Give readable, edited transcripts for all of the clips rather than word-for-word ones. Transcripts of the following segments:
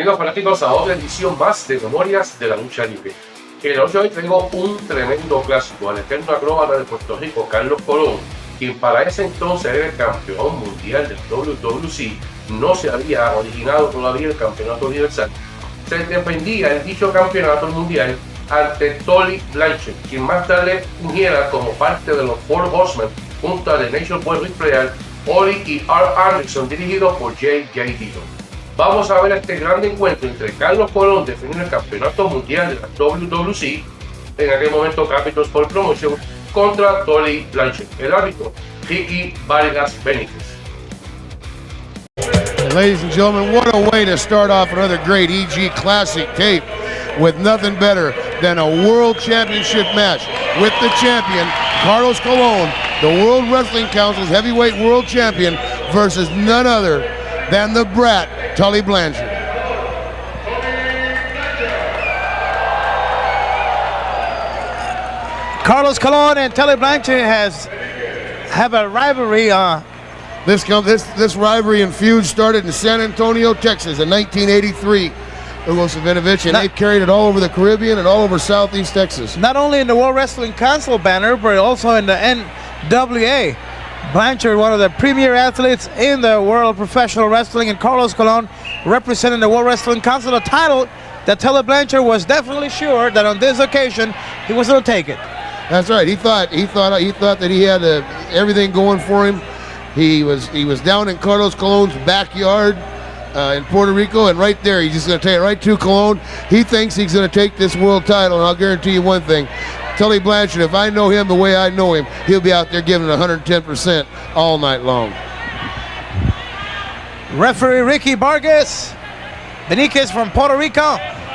Bienvenidos fanáticos a otra edición más de Memorias de la Lucha Libre. En la noche de hoy traigo un tremendo clásico al eterno acróbata de Puerto Rico, Carlitos Colón, quien para ese entonces era el campeón mundial del WWC. No se había originado todavía el campeonato universal. Se defendía en dicho campeonato mundial ante Tully Blanchard, quien más tarde fungiera como parte de los Fourhorsemen junto a The Nationwide Real, Oli y R. Anderson, dirigido por J.J. Dillon. Vamos a ver este gran encuentro entre Carlitos Colón defendiendo el campeonato mundial de la WWC, en aquel momento Carlitos por promoción, contra Tully Blanchard, el árbitro Ricky Vargas Benítez. Ladies and gentlemen, what a way to start off another great EG Classic tape with nothing better than a World Championship match with the champion, Carlitos Colón, the World Wrestling Council's heavyweight world champion, versus none other than the brat, Tully Blanchard. Carlitos Colón and Tully Blanchard have a rivalry. This rivalry and feud started in San Antonio, Texas in 1983. Hugo Savinovich, and they've carried it all over the Caribbean and all over Southeast Texas. Not only in the World Wrestling Council banner, but also in the NWA. Blanchard, one of the premier athletes in the world of professional wrestling, and Carlitos Colón representing the World Wrestling Council, a title that Tully Blanchard was definitely sure that on this occasion he was going to take it. That's right. He thought that he had everything going for him. He was down in Carlitos Colón's backyard in Puerto Rico, and right there he's just going to take it right to Colón. He thinks he's going to take this world title, and I'll guarantee you one thing. Tully Blanchard, if I know him the way I know him, he'll be out there giving it 110% all night long. Referee Ricky Vargas Benitez from Puerto Rico.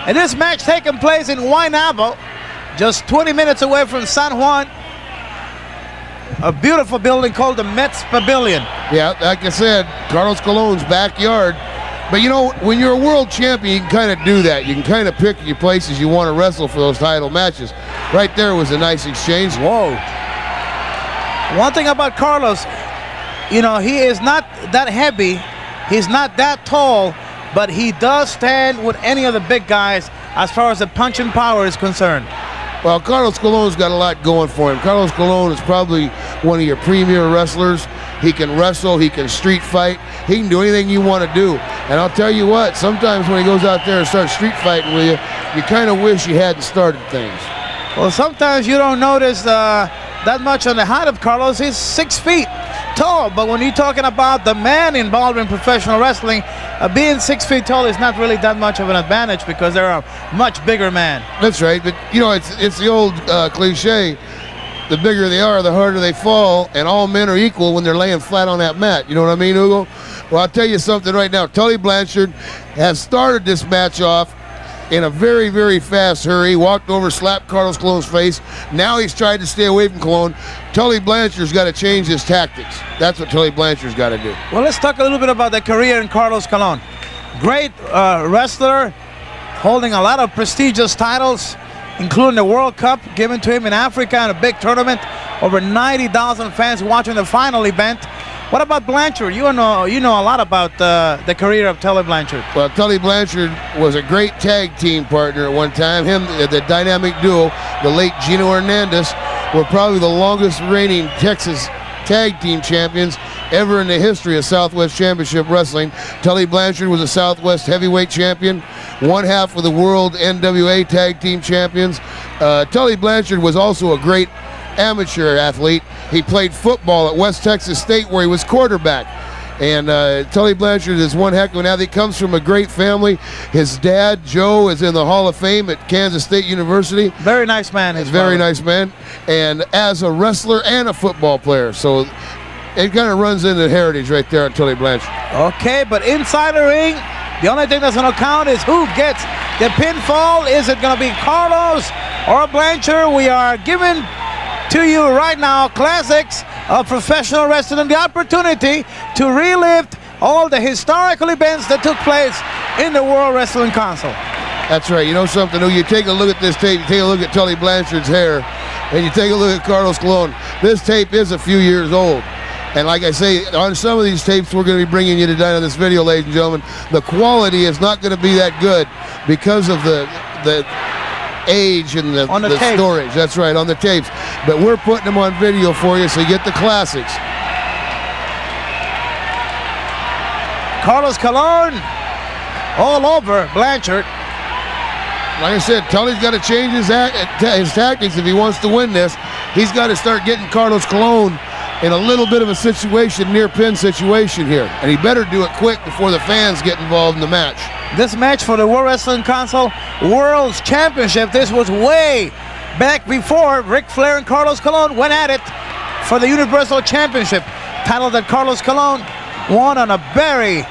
And this match taking place in Guaynabo, just 20 minutes away from San Juan. A beautiful building called the Mets Pavilion. Yeah, like I said, Carlitos Colón's backyard. But you know, when you're a world champion, you can kind of do that. You can kind of pick your places you want to wrestle for those title matches. Right there was a nice exchange. Whoa. One thing about Carlitos, you know, he is not that heavy. He's not that tall, but he does stand with any of the big guys as far as the punching power is concerned. Well, Carlitos Colón's got a lot going for him. Carlitos Colón is probably one of your premier wrestlers. He can wrestle, he can street fight, he can do anything you want to do. And I'll tell you what, sometimes when he goes out there and starts street fighting with you, you kind of wish you hadn't started things. Well, sometimes you don't notice that much on the height of Carlitos. He's 6 feet tall, but when you're talking about the man involved in professional wrestling, being 6 feet tall is not really that much of an advantage because they're a much bigger man. That's right, but you know, it's the old cliche, the bigger they are, the harder they fall, and all men are equal when they're laying flat on that mat. You know what I mean, Hugo? Well, I'll tell you something right now. Tully Blanchard has started this match off in a very, very fast hurry, walked over, slapped Carlitos Colón's face. Now he's tried to stay away from Colón. Tully Blanchard's got to change his tactics. That's what Tully Blanchard's got to do. Well, let's talk a little bit about the career in Carlitos Colón. Great wrestler, holding a lot of prestigious titles, including the World Cup given to him in Africa in a big tournament. Over 90,000 fans watching the final event. What about Blanchard? You know a lot about the career of Tully Blanchard. Well, Tully Blanchard was a great tag team partner at one time. Him, the dynamic duo, the late Gino Hernandez, were probably the longest reigning Texas tag team champions ever in the history of Southwest Championship Wrestling. Tully Blanchard was a Southwest heavyweight champion, one half of the World NWA tag team champions. Tully Blanchard was also a great amateur athlete. He played football at West Texas State where he was quarterback. And Tully Blanchard is one heck of an athlete. He comes from a great family. His dad, Joe, is in the Hall of Fame at Kansas State University. Very nice man. He's a very nice man. And as a wrestler and a football player. So it kind of runs into heritage right there on Tully Blanchard. Okay, but inside the ring, the only thing that's going to count is who gets the pinfall. Is it going to be Carlitos or Blanchard? We are giving to you right now classics of professional wrestling and the opportunity to relive all the historical events that took place in the World Wrestling Council. That's right. You know something, you take a look at this tape, you take a look at Tully Blanchard's hair, and you take a look at Carlitos Colón. This tape is a few years old. And like I say, on some of these tapes we're going to be bringing you tonight on this video, ladies and gentlemen, the quality is not going to be that good because of the age and the storage. That's right, on the tapes. But we're putting them on video for you so you get the classics. Carlos Colón all over Blanchard. Like I said, Tully's got to change his tactics if he wants to win this. He's got to start getting Carlos Colón in a little bit of a situation, near pin situation here. And he better do it quick before the fans get involved in the match. This match for the World Wrestling Council World's Championship, this was way back before Ric Flair and Carlos Colón went at it for the Universal Championship, title that Carlos Colón won on a very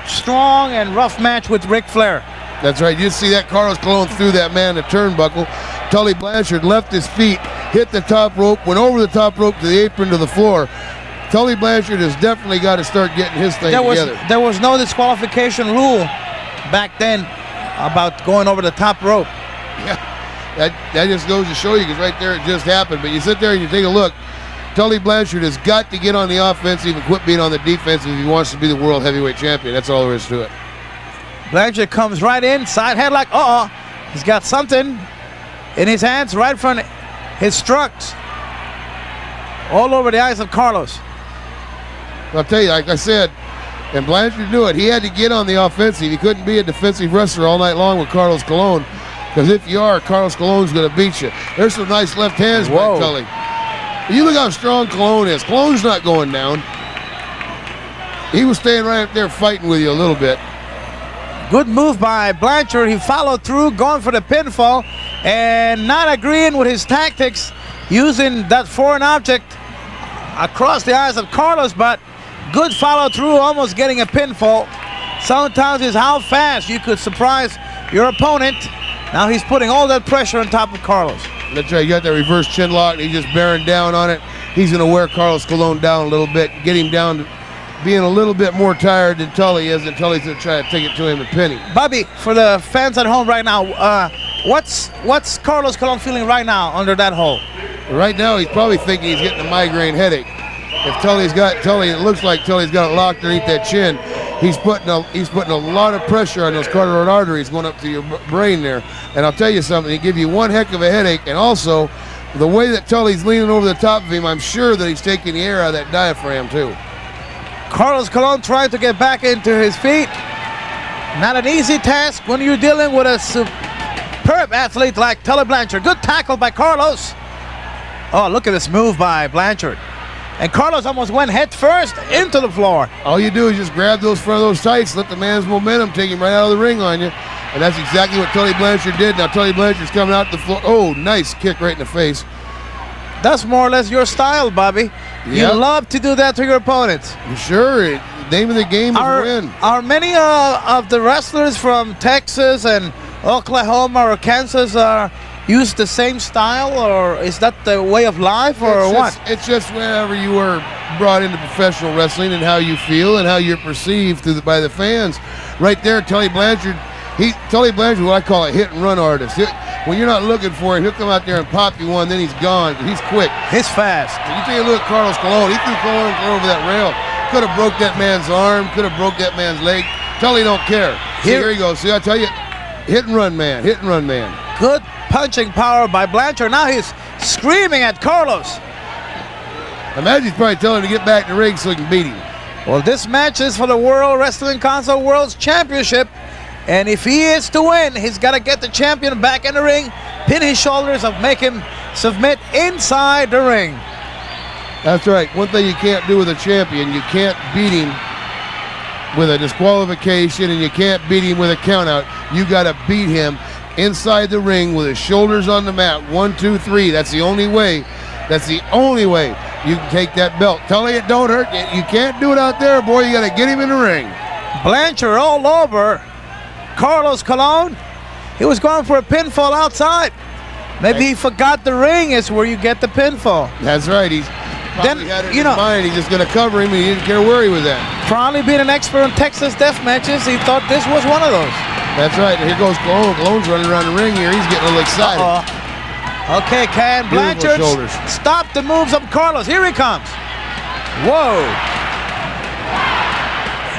strong and rough match with Ric Flair. That's right. You see that Carlos Colón threw that man a turnbuckle. Tully Blanchard left his feet, hit the top rope, went over the top rope to the apron to the floor. Tully Blanchard has definitely got to start getting his thing together. There was no disqualification rule back then about going over the top rope. Yeah, that just goes to show you, because right there it just happened. But you sit there and you take a look. Tully Blanchard has got to get on the offensive and quit being on the defensive if he wants to be the World Heavyweight Champion. That's all there is to it. Blanchard comes right in, side headlock. He's got something in his hands right from his struts. All over the eyes of Carlos. I'll tell you, like I said, and Blanchard knew it. He had to get on the offensive. He couldn't be a defensive wrestler all night long with Carlos Colón, because if you are, Carlos Colón's going to beat you. There's some nice left hands by Tully. You look how strong Colón is. Colón's not going down. He was staying right up there fighting with you a little bit. Good move by Blanchard. He followed through, going for the pinfall, and not agreeing with his tactics, using that foreign object across the eyes of Carlos, but good follow through, almost getting a pinfall. Sometimes is how fast you could surprise your opponent. Now he's putting all that pressure on top of Carlos. That's right, you got that reverse chin lock, and he's just bearing down on it. He's going to wear Carlos Colón down a little bit, get him down to being a little bit more tired than Tully is, and Tully's going to try to take it to him and pin him. Bobby, for the fans at home right now, what's Carlos Colón feeling right now under that hole? Right now, he's probably thinking he's getting a migraine headache. If it looks like Tully's got it locked underneath that chin. He's putting a lot of pressure on those carotid arteries going up to your brain there. And I'll tell you something, he give you one heck of a headache. And also, the way that Tully's leaning over the top of him, I'm sure that he's taking the air out of that diaphragm too. Carlos Colón trying to get back into his feet. Not an easy task when you're dealing with a superb athlete like Tully Blanchard. Good tackle by Carlos. Oh, look at this move by Blanchard. And Carlos almost went head first into the floor. All you do is just grab those front of those tights, let the man's momentum take him right out of the ring on you. And that's exactly what Tully Blanchard did. Now Tully Blanchard's coming out the floor. Oh, nice kick right in the face. That's more or less your style, Bobby. Yep. You love to do that to your opponents. Sure. Name of the game is win. Are many of the wrestlers from Texas and Oklahoma or Kansas use the same style, or is that the way of life, or what? It's just whenever you were brought into professional wrestling and how you feel and how you're perceived by the fans. Right there, Tully Blanchard, what I call a hit and run artist. When you're not looking for him, he'll come out there and pop you one, then he's gone. He's quick. He's fast. You take a look at Carlos Colón. He threw Colón over that rail. Could have broke that man's arm. Could have broke that man's leg. Tully don't care. Here he goes. See, I tell you, hit and run man. Hit and run man. Good punching power by Blanchard. Now he's screaming at Carlos. Imagine he's probably telling him to get back in the ring so he can beat him. Well, this match is for the World Wrestling Council World's Championship. And if he is to win, he's got to get the champion back in the ring, pin his shoulders, and make him submit inside the ring. That's right. One thing you can't do with a champion, you can't beat him with a disqualification, and you can't beat him with a countout. You got to beat him inside the ring with his shoulders on the mat. 1, 2, 3. That's the only way. That's the only way you can take that belt. Tully, it don't hurt. You can't do it out there, boy. You got to get him in the ring. Blanchard all over Carlos Colón. He was going for a pinfall outside. Maybe he forgot the ring is where you get the pinfall. That's right. He's probably had it in his mind. He's just going to cover him, and he didn't care where he was at. Probably being an expert in Texas death matches, he thought this was one of those. That's right. Here goes Colón. Colón's running around the ring here. He's getting a little excited. Okay, can Blanchard stop the moves of Carlos? Here he comes. Whoa.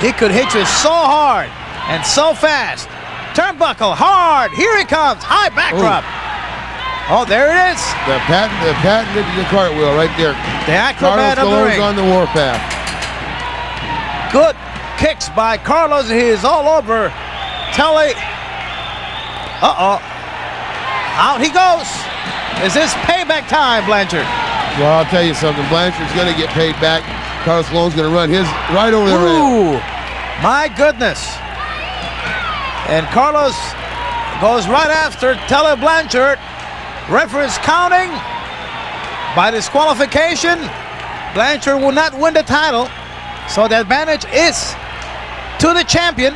He could hit you so hard and so fast. Turnbuckle, hard. Here he comes. High back drop. Oh, there it is. The patented cartwheel right there. The acrobat of the ring. On the warpath. Good kicks by Carlos. He is all over Tully. Uh-oh. Out he goes. Is this payback time, Blanchard? Well, I'll tell you something. Blanchard's going to get paid back. Carlos Colón's going to run his right over the ring. My goodness. And Carlos goes right after Tully Blanchard. Referee's counting by disqualification. Blanchard will not win the title, so the advantage is to the champion.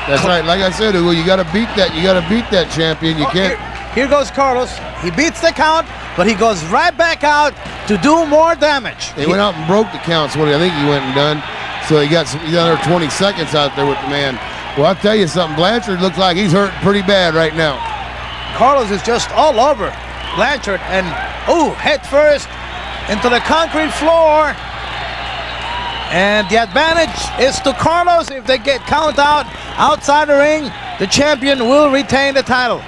That's right. Like I said, Hugo, you got to beat that. You got to beat that champion. You can't. Here goes Carlos. He beats the count, but he goes right back out to do more damage. They went out and broke the counts. What I think he went and done. So he got another 20 seconds out there with the man. Well, I'll tell you something. Blanchard looks like he's hurt pretty bad right now. Carlos is just all over Blanchard, and head first into the concrete floor. And the advantage is to Carlos. If they get count out outside the ring, the champion will retain the title.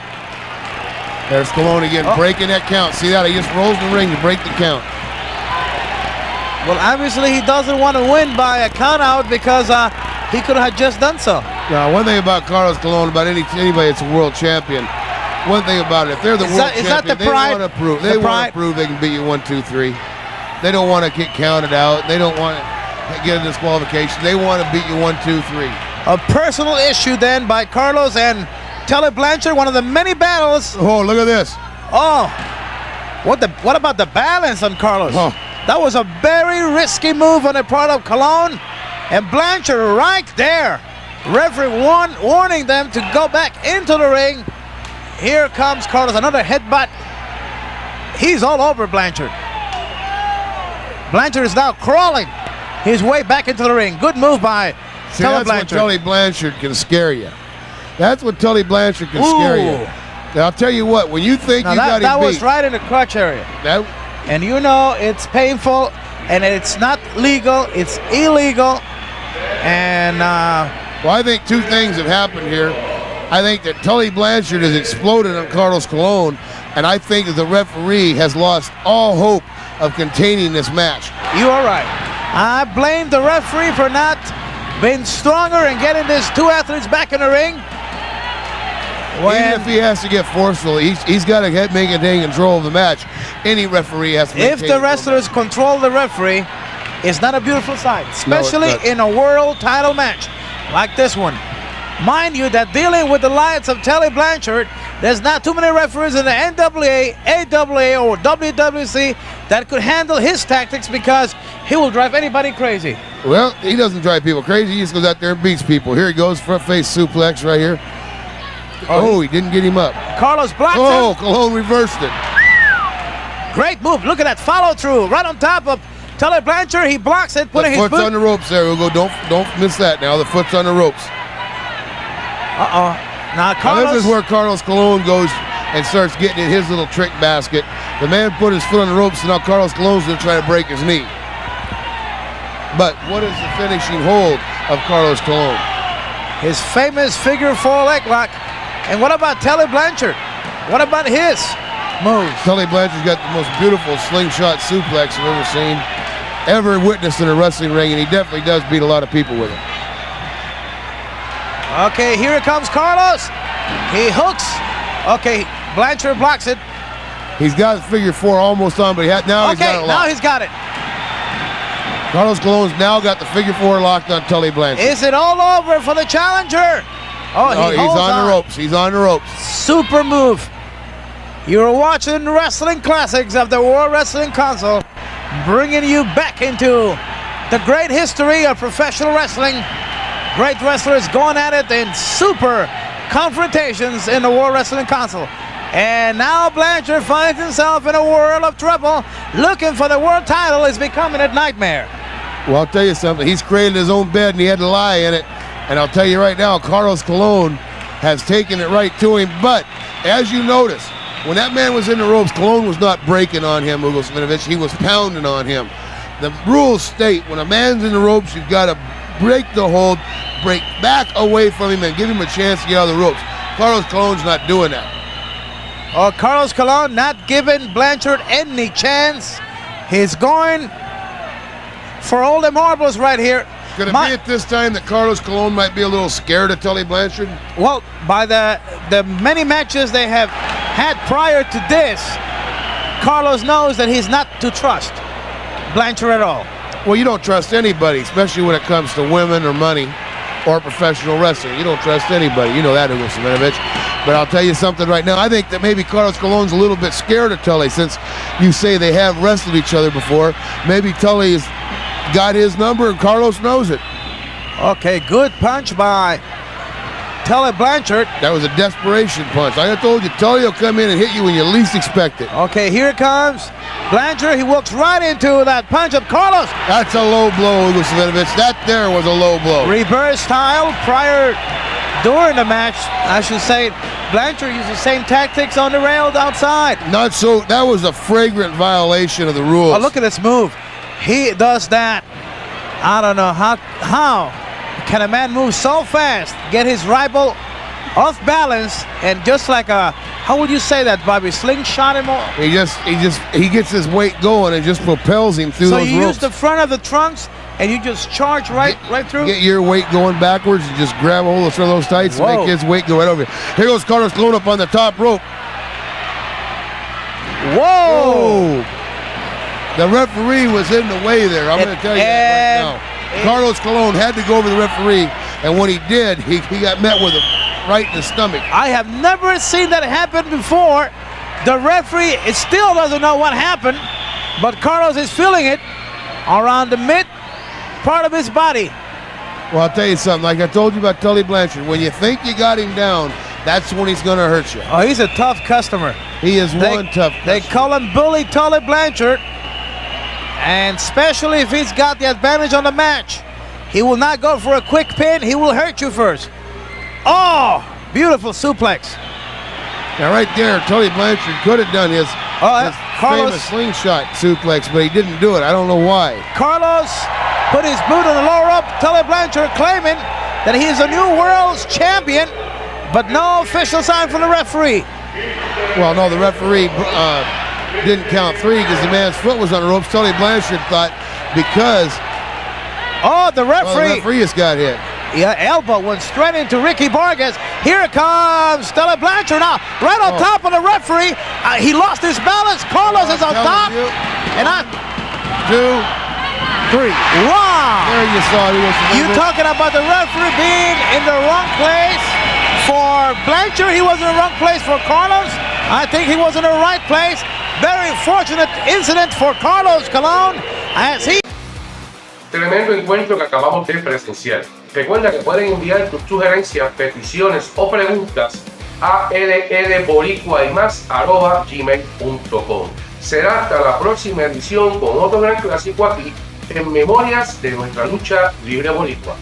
There's Colón again, breaking that count. See that? He just rolls the ring to break the count. Well, obviously he doesn't want to win by a count out because he could have just done so. Now, one thing about Carlos Colón, about anybody that's a world champion, one thing about it, if they're the world champion, they want to prove they can beat you 1, 2, 3. They don't want to get counted out. They don't want to get a disqualification. They want to beat you 1, 2, 3. A personal issue then by Carlos and Tully Blanchard, one of the many battles. Oh, look at this. Oh, what about the balance on Carlos? Oh. That was a very risky move on the part of Colón. And Blanchard right there. Referee warning them to go back into the ring. Here comes Carlos, another headbutt. He's all over Blanchard. Blanchard is now crawling his way back into the ring. Good move by Tully Blanchard. That's what Tully Blanchard can scare you. That's what Tully Blanchard can scare you. Now, I'll tell you what, when you think you got him beat. That was right in the crotch area. And you know it's painful, and it's not legal, it's illegal. And well, I think two things have happened here. I think that Tully Blanchard has exploded on Carlos Colón, and I think that the referee has lost all hope of containing this match. You are right. I blame the referee for not being stronger and getting these two athletes back in the ring. Even if he has to get forceful, he's got to maintain control of the match. Any referee has to maintain If the wrestlers control the referee, it's not a beautiful sight, especially in a world title match like this one. Mind you that dealing with the likes of Tully Blanchard, there's not too many referees in the NWA, AWA, or WWC that could handle his tactics because he will drive anybody crazy. Well, he doesn't drive people crazy. He just goes out there and beats people. Here he goes, front face suplex right here. Oh, he didn't get him up. Carlos blocked him. Oh, Colón reversed it. Great move. Look at that follow through right on top of Tully Blanchard. He blocks it, putting his foot. The foot's on the ropes there, Hugo. Don't miss that now. The foot's on the ropes. Now Carlos. This is where Carlos Colón goes and starts getting in his little trick basket. The man put his foot on the ropes, and now Carlos Colón's going to try to break his knee. But what is the finishing hold of Carlos Colón? His famous figure 4 leg lock. And what about Tully Blanchard? What about his moves? Tully Blanchard's got the most beautiful slingshot suplex I've ever witnessed in a wrestling ring, and he definitely does beat a lot of people with it. Okay, here comes Carlos. He hooks. Okay, Blanchard blocks it. He's got figure 4 almost on, but he's got it locked. Now he's got it. Carlos Colón's now got the figure 4 locked on Tully Blanchard. Is it all over for the challenger? He's on the ropes. He's on the ropes. Super move. You're watching Wrestling Classics of the World Wrestling Council, bringing you back into the great history of professional wrestling. Great wrestlers going at it in super confrontations in the World Wrestling Council. And now Blanchard finds himself in a world of trouble. Looking for the world title is becoming a nightmare. Well, I'll tell you something. He's created his own bed and he had to lie in it. And I'll tell you right now, Carlos Colón has taken it right to him. But as you notice, when that man was in the ropes, Colón was not breaking on him, Hugo Sminovich. He was pounding on him. The rules state when a man's in the ropes, you've got to break the hold, break back away from him, and give him a chance to get out of the ropes. Carlos Colon's not doing that. Oh, Carlos Colón not giving Blanchard any chance. He's going for all the marbles right here. Could it be at this time that Carlos Colón might be a little scared of Tully Blanchard? Well, by the many matches they have had prior to this, Carlos knows that he's not to trust Blanchard at all. Well, you don't trust anybody, especially when it comes to women or money or professional wrestling. You don't trust anybody. You know that, Hugo Simonovich. But I'll tell you something right now. I think that maybe Carlos Colón's a little bit scared of Tully, since you say they have wrestled each other before. Maybe Tully has got his number and Carlos knows it. Okay, good punch by Tully Blanchard. That was a desperation punch. Like I told you, Tully will come in and hit you when you least expect it. Okay, here it comes. Blanchard, he walks right into that punch of Carlos. That's a low blow, Hugo Simonovich. That there was a low blow. Reverse style during the match, I should say. Blanchard used the same tactics on the rails outside. Not so. That was a flagrant violation of the rules. Oh, look at this move. He does that. I don't know how can a man move so fast, get his rival off balance, and just like a, how would you say that, Bobby? Slingshot him? He gets his weight going and just propels him through those ropes. So you use the front of the trunks and you just charge right through? Get your weight going backwards and just grab a hold of those tights and make his weight go right over. Here goes Carlos Colón up on the top rope. Whoa! The referee was in the way there. I'm going to tell you that right now. Carlos Colón had to go over the referee, and when he did, he got met with a right in the stomach. I have never seen that happen before. The referee still doesn't know what happened, but Carlos is feeling it around the mid part of his body. Well, I'll tell you something. Like I told you about Tully Blanchard, when you think you got him down, that's when he's going to hurt you. Oh, he's a tough customer. He is one tough customer. They call him Bully Tully Blanchard. And especially if he's got the advantage on the match. He will not go for a quick pin. He will hurt you first. Oh, beautiful suplex. Now right there, Tully Blanchard could have done his famous slingshot suplex, but he didn't do it. I don't know why. Carlos put his boot on the lower rope. Tully Blanchard claiming that he is a new world's champion, but no official sign from the referee. Well, no, the referee didn't count three because the man's foot was on the ropes. Tully Blanchard thought because the referee has got hit. Yeah, elbow went straight into Ricky Vargas. Here comes Tully Blanchard now, right on top of the referee. He lost his balance. Carlos is on top. And 2, 3. Wow! There you saw it. You talking about the referee being in the wrong place for Blanchard? He was in the wrong place for Carlos. I think he was in the right place. Very fortunate incident for Carlos Colón as he... Tremendo encuentro que acabamos de presenciar. Recuerda que pueden enviar tus sugerencias, peticiones o preguntas a llboricua@gmail.com. Será hasta la próxima edición con otro gran clásico aquí en Memorias de nuestra lucha libre boricua.